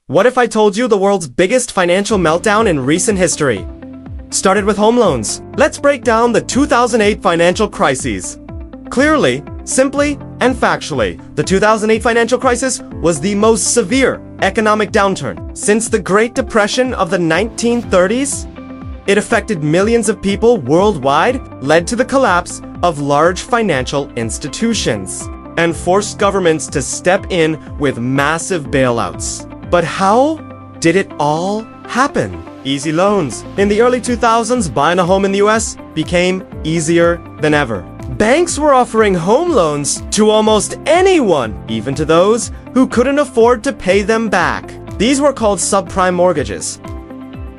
What if I told you the world's biggest financial meltdown in recent history started with home loans? Let's break down the 2008 financial crises. Clearly, simply, and factually, the 2008 financial crisis was the most severe economic downturn since the Great Depression of the 1930s. It affected millions of people worldwide, led to the collapse of large financial institutions, and forced governments to step in with massive bailouts. But how did it all happen? Easy loans. In the early 2000s, buying a home in the US became easier than ever. Banks were offering home loans to almost anyone, even to those who couldn't afford to pay them back. These were called subprime mortgages.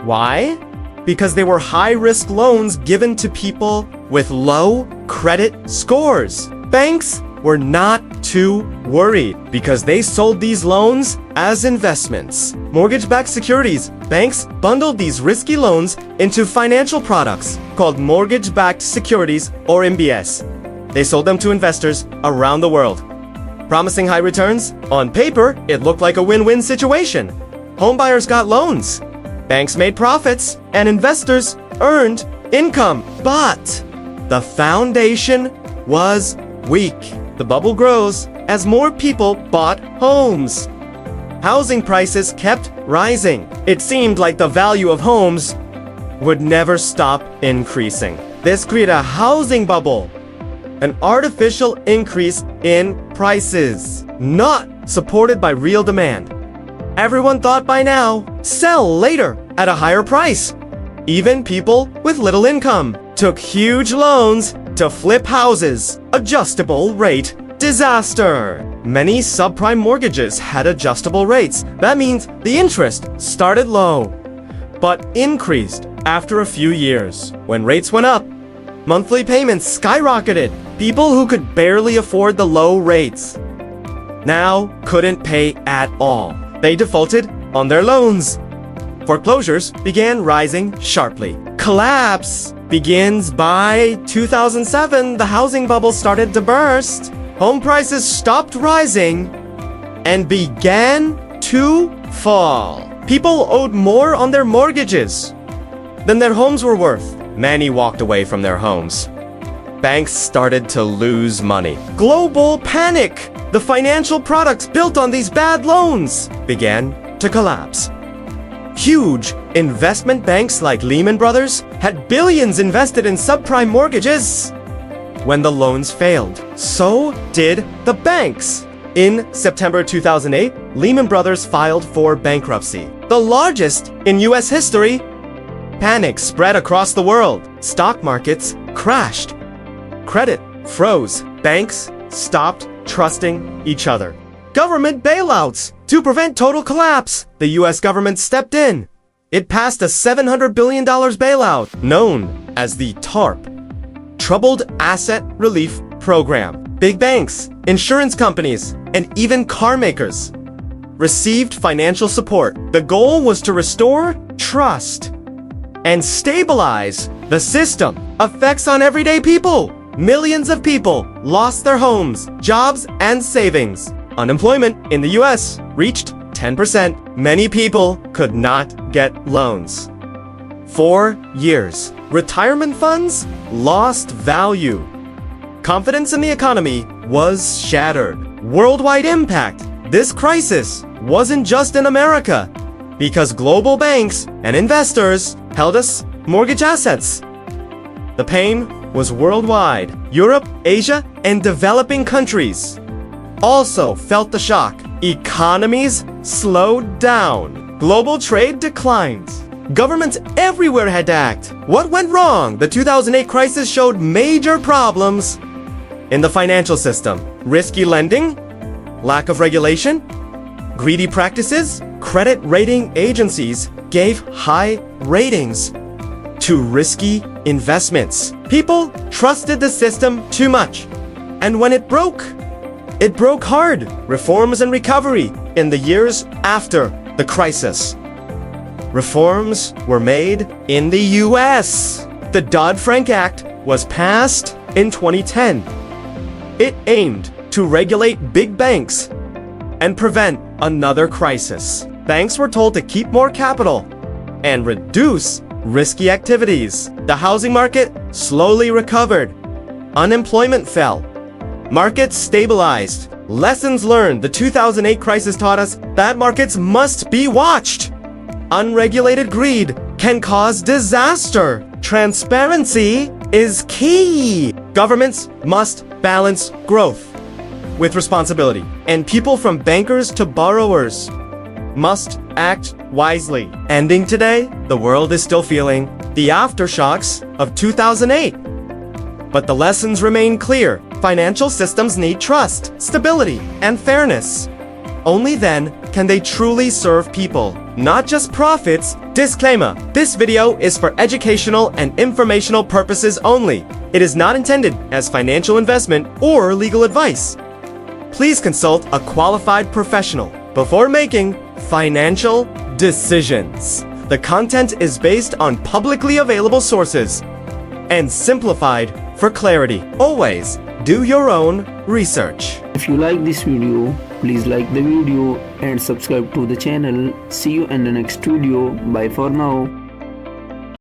Why? Because they were high-risk loans given to people with low credit scores. Banks were not too worried because they sold these loans as investments. Mortgage-backed securities. Banks bundled these risky loans into financial products called mortgage-backed securities, or MBS. They sold them to investors around the world. Promising high returns? On paper, it looked like a win-win situation. Homebuyers got loans, banks made profits, and investors earned income. But the foundation was weak. The bubble grows as more people bought homes. Housing prices kept rising. It seemed like the value of homes would never stop increasing. This created a housing bubble, an artificial increase in prices, not supported by real demand. Everyone thought by now, sell later at a higher price. Even people with little income took huge loans to flip houses. Adjustable rate disaster. Many subprime mortgages had adjustable rates. That means the interest started low, but increased after a few years. When rates went up, monthly payments skyrocketed. People who could barely afford the low rates now couldn't pay at all. They defaulted on their loans. Foreclosures began rising sharply. Collapse begins by 2007. The housing bubble started to burst. Home prices stopped rising and began to fall. People owed more on their mortgages than their homes were worth. Many walked away from their homes. Banks started to lose money. Global panic. The financial products built on these bad loans began to collapse. Huge investment banks like Lehman Brothers had billions invested in subprime mortgages. When the loans failed, so did the banks. In September 2008, Lehman Brothers filed for bankruptcy, the largest in US history. Panic spread across the world. Stock markets crashed. Credit froze. Banks stopped trusting each other. Government bailouts. To prevent total collapse, the US government stepped in. It passed a $700 billion bailout, known as the TARP, Troubled Asset Relief Program. Big banks, insurance companies, and even car makers received financial support. The goal was to restore trust and stabilize the system. Effects on everyday people. Millions of people lost their homes, jobs, and savings. Unemployment in the US reached 10%. Many people could not get loans. 4 years. Retirement funds lost value. Confidence in the economy was shattered. Worldwide impact. This crisis wasn't just in America, because global banks and investors held us mortgage assets. The pain was worldwide. Europe, Asia, and developing countries also felt the shock. Economies slowed down. Global trade declined. Governments everywhere had to act. What went wrong? The 2008 crisis showed major problems in the financial system. Risky lending, lack of regulation, greedy practices. Credit rating agencies gave high ratings to risky investments. People trusted the system too much. And when it broke hard. Reforms and recovery in the years after the crisis. Reforms were made in the US. The Dodd-Frank Act was passed in 2010. It aimed to regulate big banks and prevent another crisis. banks were told to keep more capital and reduce risky activities. The housing market slowly recovered. Unemployment fell. Markets stabilized. Lessons learned. The 2008 crisis taught us that markets must be watched. Unregulated greed can cause disaster. Transparency is key. Governments must balance growth with responsibility, and people from bankers to borrowers must act wisely. Ending today, the world is still feeling the aftershocks of 2008. But the lessons remain clear. Financial systems need trust, stability, and fairness. Only then can they truly serve people, not just profits. Disclaimer: this video is for educational and informational purposes only. It is not intended as financial investment or legal advice. Please consult a qualified professional before making financial decisions. The content is based on publicly available sources and simplified for clarity. Always do your own research. If you like this video, please like the video and subscribe to the channel. See you in the next video. Bye for now.